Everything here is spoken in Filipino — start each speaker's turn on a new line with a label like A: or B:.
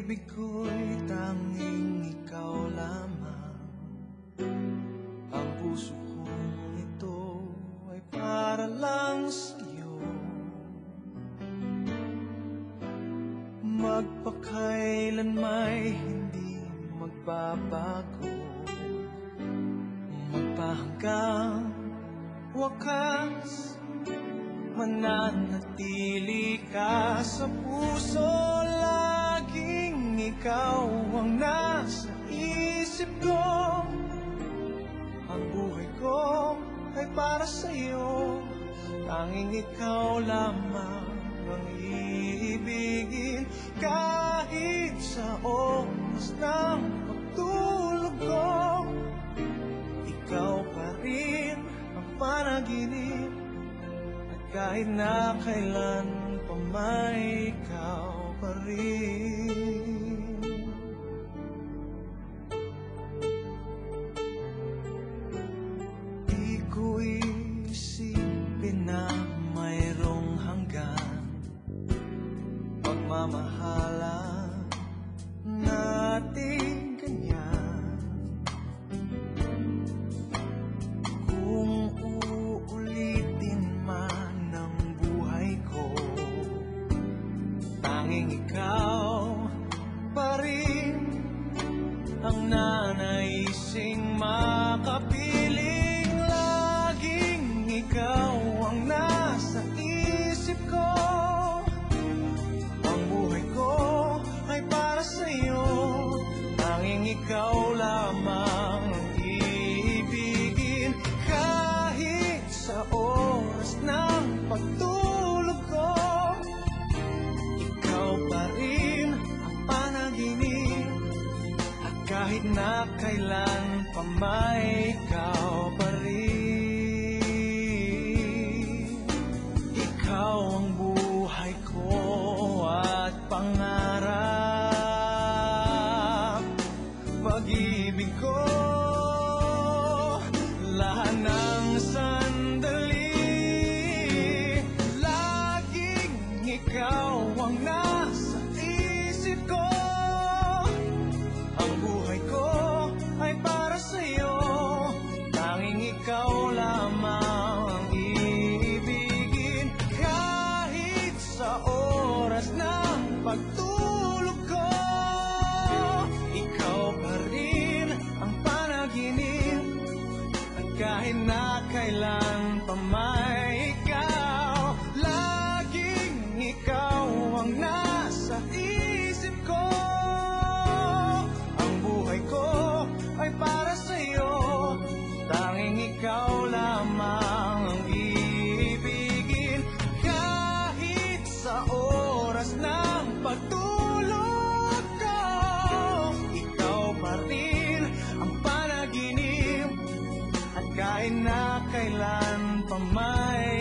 A: pag-ibig ko'y tanging ikaw lamang. Ang puso kong ito ay para lang sa'yo. Magpakailan may hindi magbabago, magpahanggang wakas, mananatili ka sa puso. Laging ikaw ang nasa isip ko. Ang buhay ko ay para sa'yo. Tanging ikaw lamang ang iibigin. Kahit sa oras ng pagtulog ko, ikaw pa rin ang panaginip. At kahit na kailan pa may ikaw pa rin. Di ko isipin na mayroong hanggan pagmamahalan natin ganyan. Kung uulitin man ang buhay ko, tanging ikaw pa rin ang nanaising makapiling. Laging ikaw ang nasa isip ko. Ang buhay ko ay para sa'yo. Tanging ikaw lamang ang iibigin. Kahit sa oras ng pagtulog ko, ikaw pa rin ang panaginip. At kahit na kailan pa may ikaw pa rin. Ikaw ang buhay ko at pangarap, pag-ibig ko, lahat ng sandali. Laging ikaw ang nasa isip ko. Ang buhay ko ay para sa'yo. Tanging ikaw lamang ang iibigin. Kahit sa oras ng pagtulog ko, ikaw pa rin ang panaginip. At kahit na kailan pa may ikaw, laging ikaw ang nasa isip ko. Ang buhay ko ay para sa'yo. Tanging ikaw lamang ang iibigin. Kahit sa oras ng pagtulog ko, ikaw pa rin ang panaginip. At kahit na kailan pa may